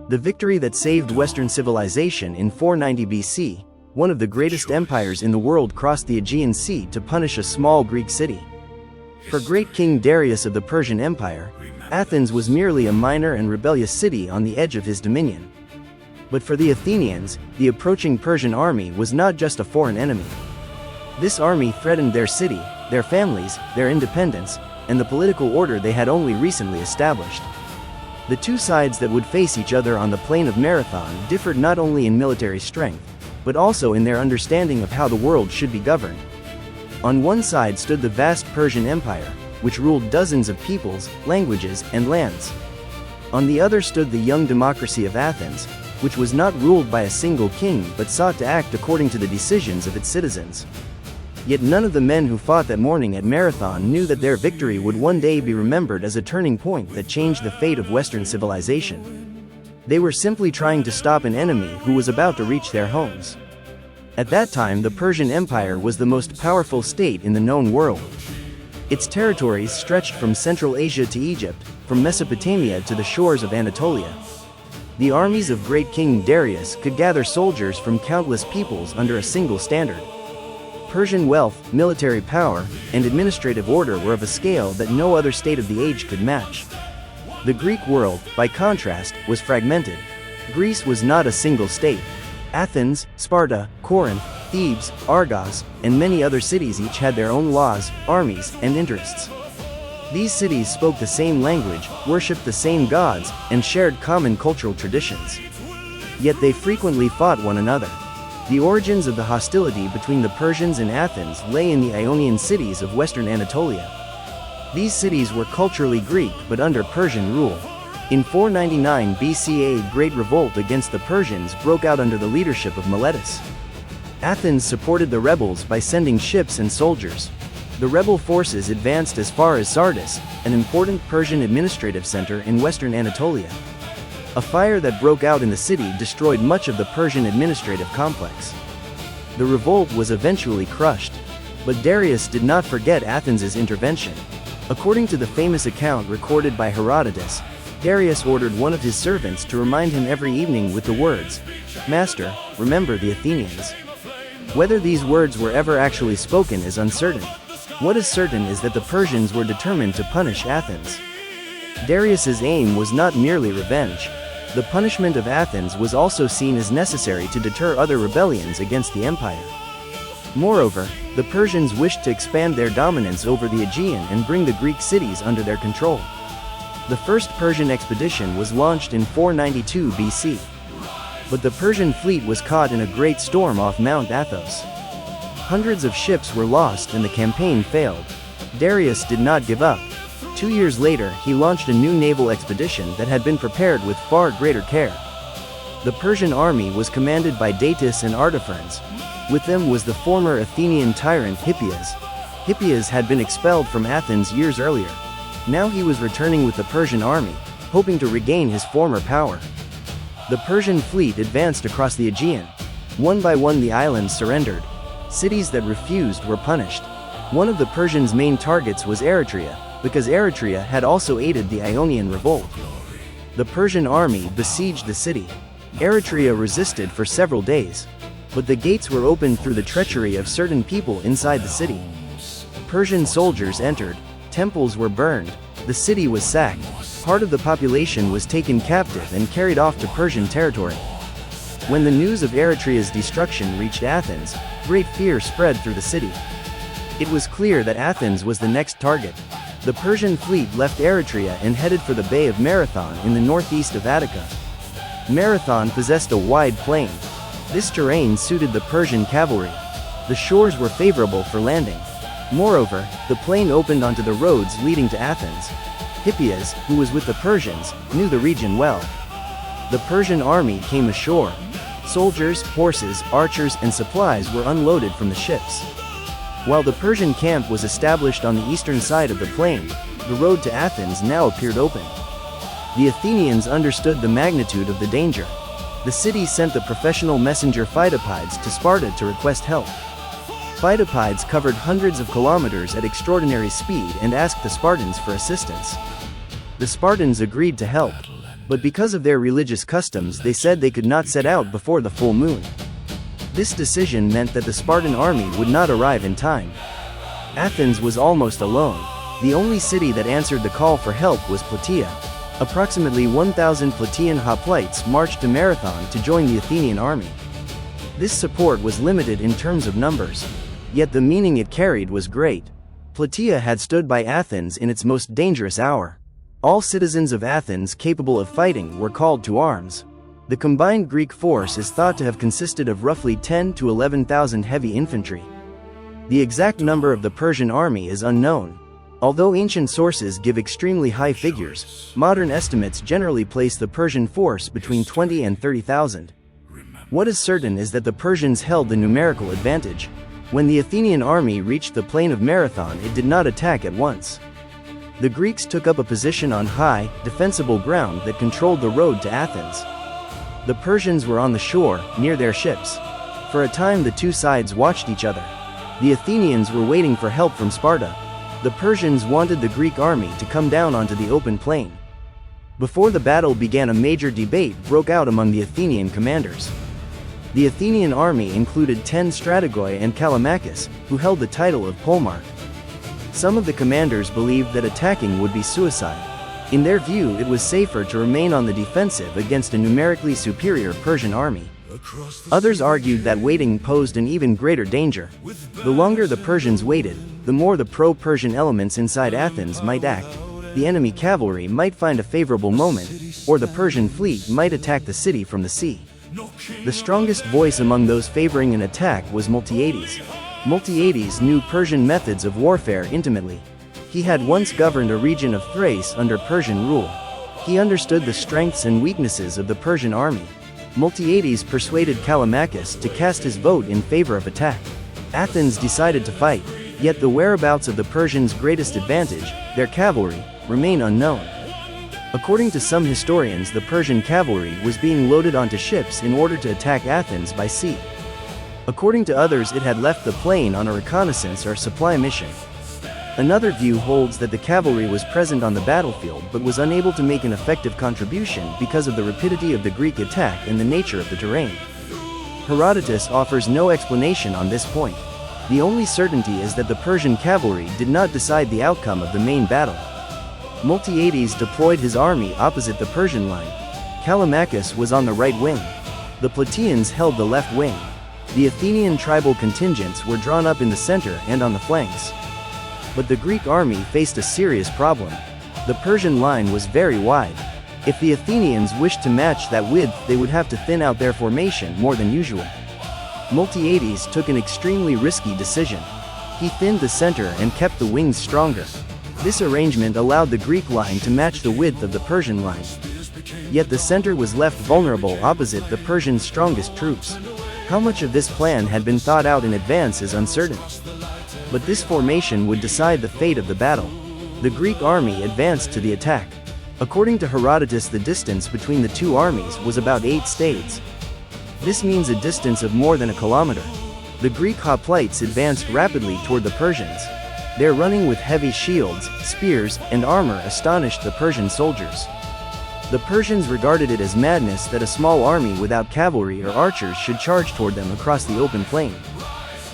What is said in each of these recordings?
The victory that saved Western civilization in 490 BC, one of the greatest empires in the world crossed the Aegean Sea to punish a small Greek city. For great King Darius of the Persian Empire, Athens was merely a minor and rebellious city on the edge of his dominion. But for the Athenians, the approaching Persian army was not just a foreign enemy. This army threatened their city, their families, their independence, and the political order they had only recently established. The two sides that would face each other on the plain of Marathon differed not only in military strength, but also in their understanding of how the world should be governed. On one side stood the vast Persian Empire, which ruled dozens of peoples, languages, and lands. On the other stood the young democracy of Athens, which was not ruled by a single king but sought to act according to the decisions of its citizens. Yet none of the men who fought that morning at Marathon knew that their victory would one day be remembered as a turning point that changed the fate of Western civilization. They were simply trying to stop an enemy who was about to reach their homes. At that time, the Persian Empire was the most powerful state in the known world. Its territories stretched from Central Asia to Egypt, from Mesopotamia to the shores of Anatolia. The armies of great King Darius could gather soldiers from countless peoples under a single standard. Persian wealth, military power, and administrative order were of a scale that no other state of the age could match. The Greek world, by contrast, was fragmented. Greece was not a single state. Athens, Sparta, Corinth, Thebes, Argos, and many other cities each had their own laws, armies, and interests. These cities spoke the same language, worshipped the same gods, and shared common cultural traditions. Yet they frequently fought one another. The origins of the hostility between the Persians and Athens lay in the Ionian cities of western Anatolia. These cities were culturally Greek but under Persian rule. In 499 BC, a great revolt against the Persians broke out under the leadership of Miltiades. Athens supported the rebels by sending ships and soldiers. The rebel forces advanced as far as Sardis, an important Persian administrative center in western Anatolia. A fire that broke out in the city destroyed much of the Persian administrative complex. The revolt was eventually crushed. But Darius did not forget Athens's intervention. According to the famous account recorded by Herodotus, Darius ordered one of his servants to remind him every evening with the words, "Master, remember the Athenians." Whether these words were ever actually spoken is uncertain. What is certain is that the Persians were determined to punish Athens. Darius's aim was not merely revenge. The punishment of Athens was also seen as necessary to deter other rebellions against the empire. Moreover, the Persians wished to expand their dominance over the Aegean and bring the Greek cities under their control. The first Persian expedition was launched in 492 BC. But the Persian fleet was caught in a great storm off Mount Athos. Hundreds of ships were lost and the campaign failed. Darius did not give up. 2 years later, he launched a new naval expedition that had been prepared with far greater care. The Persian army was commanded by Datis and Artaphernes. With them was the former Athenian tyrant Hippias. Hippias had been expelled from Athens years earlier. Now he was returning with the Persian army, hoping to regain his former power. The Persian fleet advanced across the Aegean. One by one the islands surrendered. Cities that refused were punished. One of the Persians' main targets was Eretria, because Eretria had also aided the Ionian revolt. The Persian army besieged the city. Eretria resisted for several days. But the gates were opened through the treachery of certain people inside the city. Persian soldiers entered. Temples were burned. The city was sacked. Part of the population was taken captive and carried off to Persian territory. When the news of Eretria's destruction reached Athens, great fear spread through the city. It was clear that Athens was the next target. The Persian fleet left Eretria and headed for the Bay of Marathon in the northeast of Attica. Marathon possessed a wide plain. This terrain suited the Persian cavalry. The shores were favorable for landing. Moreover, the plain opened onto the roads leading to Athens. Hippias, who was with the Persians, knew the region well. The Persian army came ashore. Soldiers, horses, archers, and supplies were unloaded from the ships. While the Persian camp was established on the eastern side of the plain, the road to Athens now appeared open. The Athenians understood the magnitude of the danger. The city sent the professional messenger Phytopides to Sparta to request help. Phytopides covered hundreds of kilometers at extraordinary speed and asked the Spartans for assistance. The Spartans agreed to help, but because of their religious customs they said they could not set out before the full moon. This decision meant that the Spartan army would not arrive in time. Athens was almost alone. The only city that answered the call for help was Plataea. Approximately 1,000 Plataean hoplites marched to Marathon to join the Athenian army. This support was limited in terms of numbers, yet the meaning it carried was great. Plataea had stood by Athens in its most dangerous hour. All citizens of Athens capable of fighting were called to arms. The combined Greek force is thought to have consisted of roughly 10 to 11,000 heavy infantry. The exact number of the Persian army is unknown. Although ancient sources give extremely high figures, modern estimates generally place the Persian force between 20 and 30,000. What is certain is that the Persians held the numerical advantage. When the Athenian army reached the plain of Marathon, it did not attack at once. The Greeks took up a position on high, defensible ground that controlled the road to Athens. The Persians were on the shore, near their ships. For a time the two sides watched each other. The Athenians were waiting for help from Sparta. The Persians wanted the Greek army to come down onto the open plain. Before the battle began, a major debate broke out among the Athenian commanders. The Athenian army included 10 strategoi and Callimachus, who held the title of Polemarch. Some of the commanders believed that attacking would be suicide. In their view, it was safer to remain on the defensive against a numerically superior Persian army. Others argued that waiting posed an even greater danger. The longer the Persians waited, the more the pro-Persian elements inside Athens might act. The enemy cavalry might find a favorable moment, or the Persian fleet might attack the city from the sea. The strongest voice among those favoring an attack was Miltiades. Miltiades knew Persian methods of warfare intimately. He had once governed a region of Thrace under Persian rule. He understood the strengths and weaknesses of the Persian army. Miltiades persuaded Callimachus to cast his vote in favor of attack. Athens decided to fight, yet the whereabouts of the Persians' greatest advantage, their cavalry, remain unknown. According to some historians, the Persian cavalry was being loaded onto ships in order to attack Athens by sea. According to others, it had left the plain on a reconnaissance or supply mission. Another view holds that the cavalry was present on the battlefield but was unable to make an effective contribution because of the rapidity of the Greek attack and the nature of the terrain. Herodotus offers no explanation on this point. The only certainty is that the Persian cavalry did not decide the outcome of the main battle. Miltiades deployed his army opposite the Persian line. Callimachus was on the right wing. The Plataeans held the left wing. The Athenian tribal contingents were drawn up in the center and on the flanks. But the Greek army faced a serious problem. The Persian line was very wide. If the Athenians wished to match that width, they would have to thin out their formation more than usual. Miltiades took an extremely risky decision. He thinned the center and kept the wings stronger. This arrangement allowed the Greek line to match the width of the Persian line. Yet the center was left vulnerable opposite the Persians' strongest troops. How much of this plan had been thought out in advance is uncertain. But this formation would decide the fate of the battle. The Greek army advanced to the attack. According to Herodotus, the distance between the two armies was about 8 stades. This means a distance of more than a kilometer. The Greek hoplites advanced rapidly toward the Persians. Their running with heavy shields, spears, and armor astonished the Persian soldiers. The Persians regarded it as madness that a small army without cavalry or archers should charge toward them across the open plain.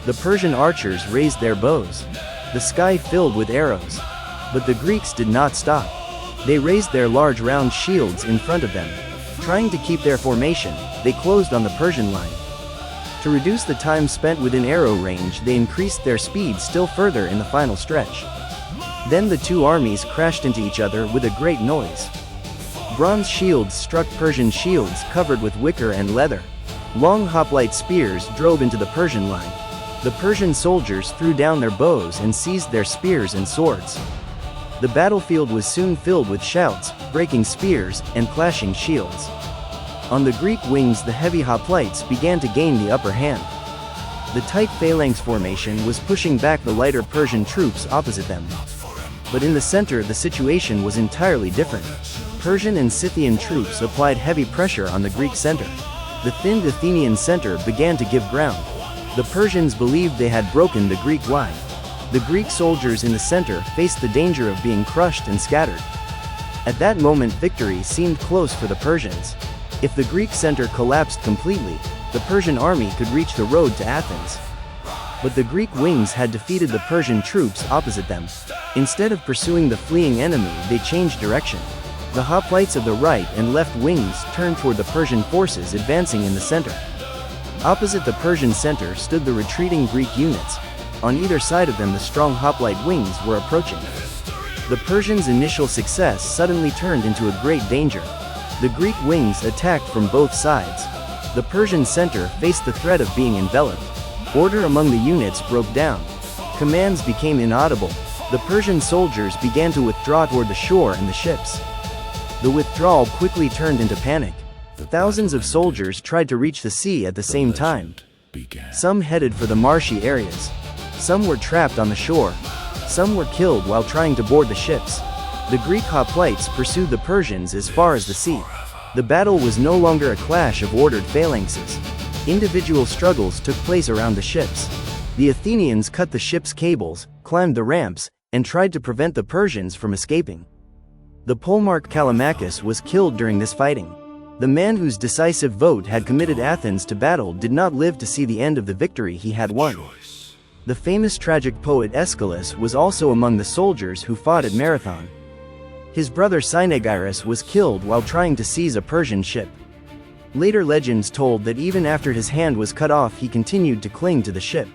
The Persian archers raised their bows. The sky filled with arrows. But the Greeks did not stop. They raised their large round shields in front of them. Trying to keep their formation, they closed on the Persian line. To reduce the time spent within arrow range, they increased their speed still further in the final stretch. Then the two armies crashed into each other with a great noise. Bronze shields struck Persian shields covered with wicker and leather. Long hoplite spears drove into the Persian line. The Persian soldiers threw down their bows and seized their spears and swords. The battlefield was soon filled with shouts, breaking spears, and clashing shields. On the Greek wings, the heavy hoplites began to gain the upper hand. The tight phalanx formation was pushing back the lighter Persian troops opposite them. But in the center, the situation was entirely different. Persian and Scythian troops applied heavy pressure on the Greek center. The thinned Athenian center began to give ground. The Persians believed they had broken the Greek line. The Greek soldiers in the center faced the danger of being crushed and scattered. At that moment victory seemed close for the Persians. If the Greek center collapsed completely, the Persian army could reach the road to Athens. But the Greek wings had defeated the Persian troops opposite them. Instead of pursuing the fleeing enemy, they changed direction. The hoplites of the right and left wings turned toward the Persian forces advancing in the center. Opposite the Persian center stood the retreating Greek units. On either side of them the strong hoplite wings were approaching. The Persians' initial success suddenly turned into a great danger. The Greek wings attacked from both sides. The Persian center faced the threat of being enveloped. Order among the units broke down. Commands became inaudible. The Persian soldiers began to withdraw toward the shore and the ships. The withdrawal quickly turned into panic. Thousands of soldiers tried to reach the sea at the same time. Some headed for the marshy areas. Some were trapped on the shore. Some were killed while trying to board the ships. The Greek hoplites pursued the Persians as far as the sea. The battle was no longer a clash of ordered phalanxes. Individual struggles took place around the ships. The Athenians cut the ship's cables, climbed the ramps, and tried to prevent the Persians from escaping. The polemarch Callimachus was killed during this fighting. The man whose decisive vote had committed Athens to battle did not live to see the end of the victory he had won. The famous tragic poet Aeschylus was also among the soldiers who fought at Marathon. His brother Cynaegirus was killed while trying to seize a Persian ship. Later legends told that even after his hand was cut off he continued to cling to the ship.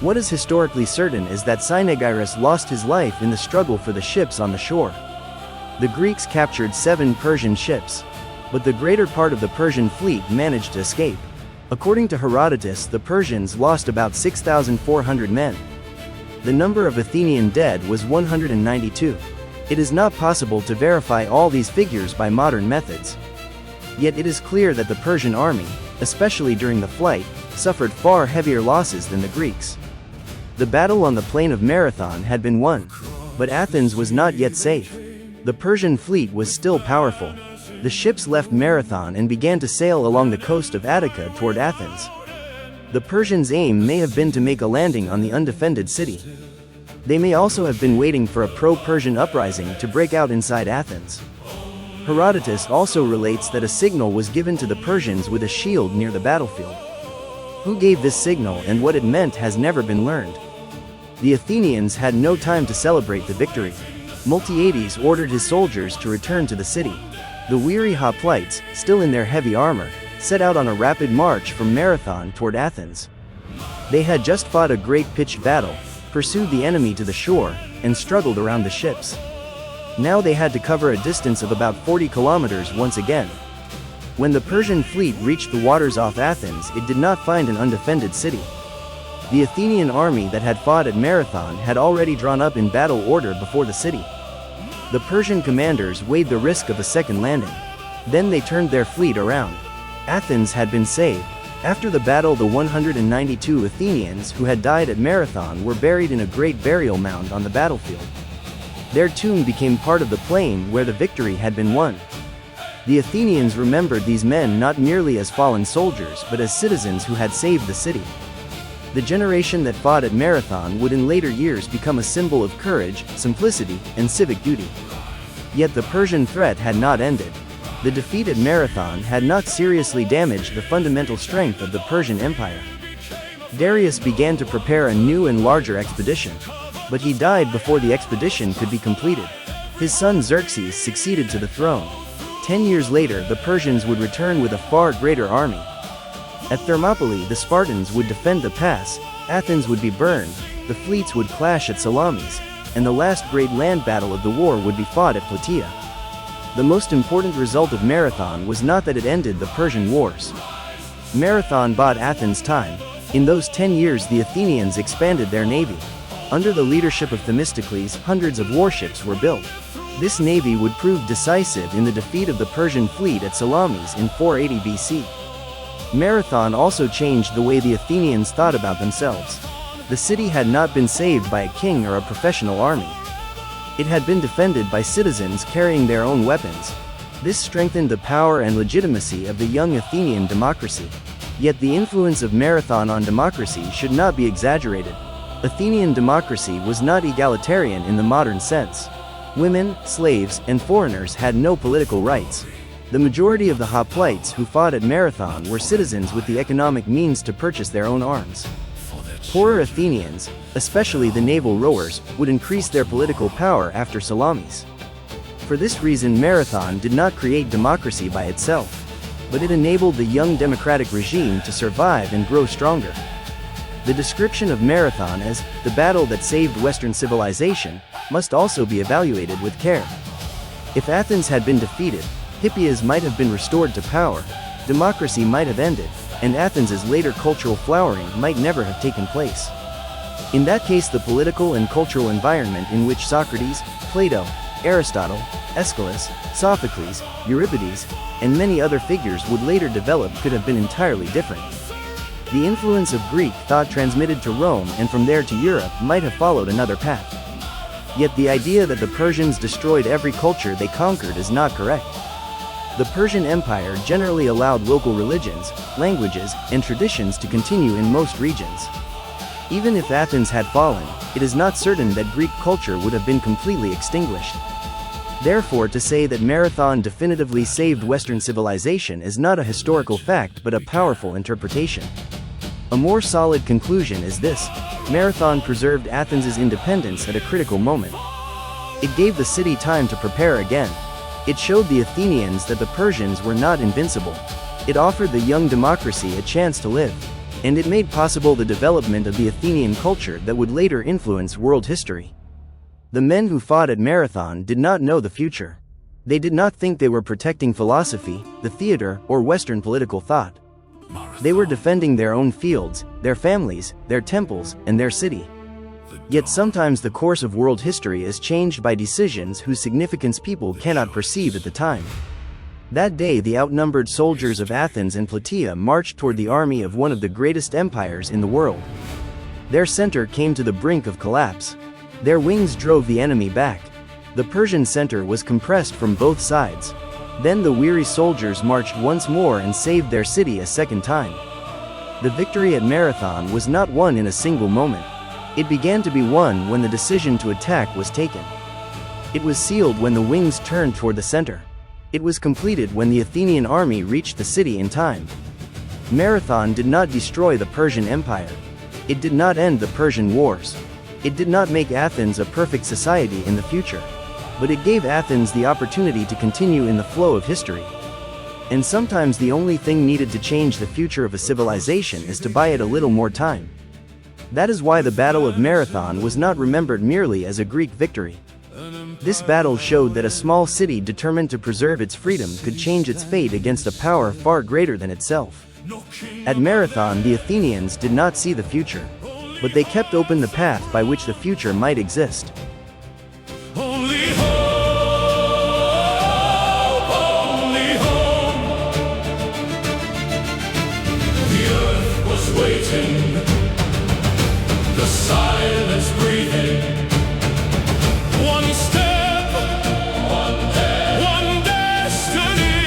What is historically certain is that Cynaegirus lost his life in the struggle for the ships on the shore. The Greeks captured 7 Persian ships, but the greater part of the Persian fleet managed to escape. According to Herodotus, the Persians lost about 6,400 men. The number of Athenian dead was 192. It is not possible to verify all these figures by modern methods. Yet it is clear that the Persian army, especially during the flight, suffered far heavier losses than the Greeks. The battle on the plain of Marathon had been won, but Athens was not yet safe. The Persian fleet was still powerful. The ships left Marathon and began to sail along the coast of Attica toward Athens. The Persians' aim may have been to make a landing on the undefended city. They may also have been waiting for a pro-Persian uprising to break out inside Athens. Herodotus also relates that a signal was given to the Persians with a shield near the battlefield. Who gave this signal and what it meant has never been learned. The Athenians had no time to celebrate the victory. Miltiades ordered his soldiers to return to the city. The weary hoplites, still in their heavy armor, set out on a rapid march from Marathon toward Athens. They had just fought a great pitched battle, pursued the enemy to the shore, and struggled around the ships. Now they had to cover a distance of about 40 kilometers once again. When the Persian fleet reached the waters off Athens, it did not find an undefended city. The Athenian army that had fought at Marathon had already drawn up in battle order before the city. The Persian commanders weighed the risk of a second landing. Then they turned their fleet around. Athens had been saved. After the battle, the 192 Athenians who had died at Marathon were buried in a great burial mound on the battlefield. Their tomb became part of the plain where the victory had been won. The Athenians remembered these men not merely as fallen soldiers but as citizens who had saved the city. The generation that fought at Marathon would in later years become a symbol of courage, simplicity, and civic duty. Yet the Persian threat had not ended. The defeat at Marathon had not seriously damaged the fundamental strength of the Persian Empire. Darius began to prepare a new and larger expedition, but he died before the expedition could be completed. His son Xerxes succeeded to the throne. 10 years later, the Persians would return with a far greater army. At Thermopylae, the Spartans would defend the pass, Athens would be burned, the fleets would clash at Salamis, and the last great land battle of the war would be fought at Plataea. The most important result of Marathon was not that it ended the Persian wars. Marathon bought Athens time. In those 10 years the Athenians expanded their navy. Under the leadership of Themistocles, hundreds of warships were built. This navy would prove decisive in the defeat of the Persian fleet at Salamis in 480 BC. Marathon also changed the way the Athenians thought about themselves. The city had not been saved by a king or a professional army. It had been defended by citizens carrying their own weapons. This strengthened the power and legitimacy of the young Athenian democracy. Yet the influence of Marathon on democracy should not be exaggerated. Athenian democracy was not egalitarian in the modern sense. Women, slaves, and foreigners had no political rights. The majority of the hoplites who fought at Marathon were citizens with the economic means to purchase their own arms. Poorer Athenians, especially the naval rowers, would increase their political power after Salamis. For this reason, Marathon did not create democracy by itself, but it enabled the young democratic regime to survive and grow stronger. The description of Marathon as the battle that saved Western civilization must also be evaluated with care. If Athens had been defeated, Hippias might have been restored to power, democracy might have ended, and Athens's later cultural flowering might never have taken place. In that case, the political and cultural environment in which Socrates, Plato, Aristotle, Aeschylus, Sophocles, Euripides, and many other figures would later develop could have been entirely different. The influence of Greek thought transmitted to Rome and from there to Europe might have followed another path. Yet the idea that the Persians destroyed every culture they conquered is not correct. The Persian Empire generally allowed local religions, languages, and traditions to continue in most regions. Even if Athens had fallen, it is not certain that Greek culture would have been completely extinguished. Therefore, to say that Marathon definitively saved Western civilization is not a historical fact but a powerful interpretation. A more solid conclusion is this: Marathon preserved Athens's independence at a critical moment. It gave the city time to prepare again. It showed the Athenians that the Persians were not invincible. It offered the young democracy a chance to live. And it made possible the development of the Athenian culture that would later influence world history. The men who fought at Marathon did not know the future. They did not think they were protecting philosophy, the theater, or Western political thought. They were defending their own fields, their families, their temples, and their city. Yet sometimes the course of world history is changed by decisions whose significance people cannot perceive at the time. That day, the outnumbered soldiers of Athens and Plataea marched toward the army of one of the greatest empires in the world. Their center came to the brink of collapse. Their wings drove the enemy back. The Persian center was compressed from both sides. Then the weary soldiers marched once more and saved their city a second time. The victory at Marathon was not won in a single moment. It began to be won when the decision to attack was taken. It was sealed when the wings turned toward the center. It was completed when the Athenian army reached the city in time. Marathon did not destroy the Persian Empire. It did not end the Persian Wars. It did not make Athens a perfect society in the future. But it gave Athens the opportunity to continue in the flow of history. And sometimes the only thing needed to change the future of a civilization is to buy it a little more time. That is why the Battle of Marathon was not remembered merely as a Greek victory. This battle showed that a small city determined to preserve its freedom could change its fate against a power far greater than itself. At Marathon, the Athenians did not see the future, but they kept open the path by which the future might exist. Only hope, only hope. The earth was waiting, the silence breathing. One step, one destiny.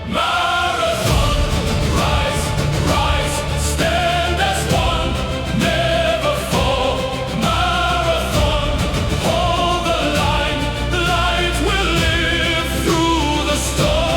Marathon, rise, rise, stand as one, never fall. Marathon, hold the line, light will live through the storm.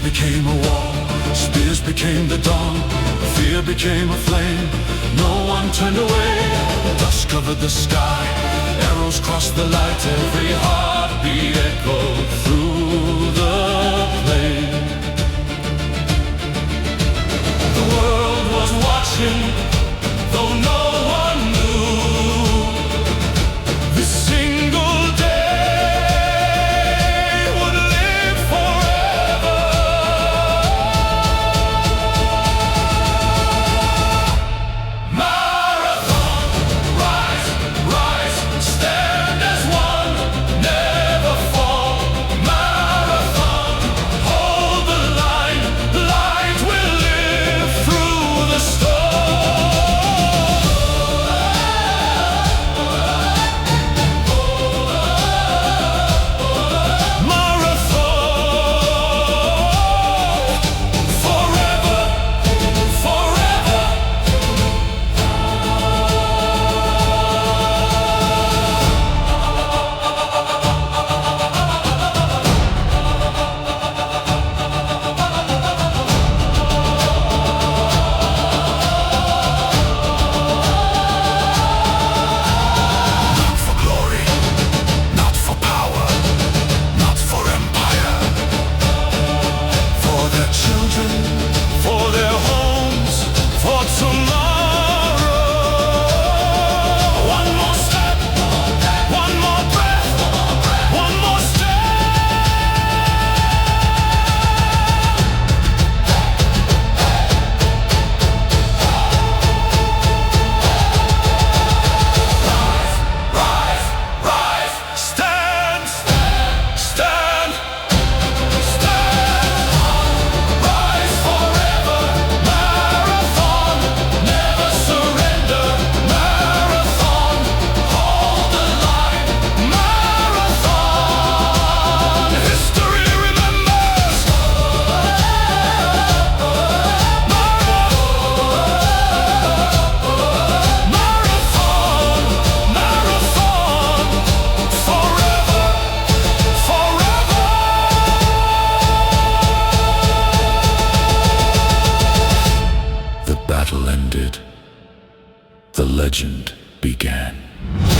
Became a wall, spears became the dawn, fear became a flame, no one turned away. Dust covered the sky, arrows crossed the light, every heartbeat echoed through the plain. The world was watching, though no one knew. This single day would live battle ended, the legend began.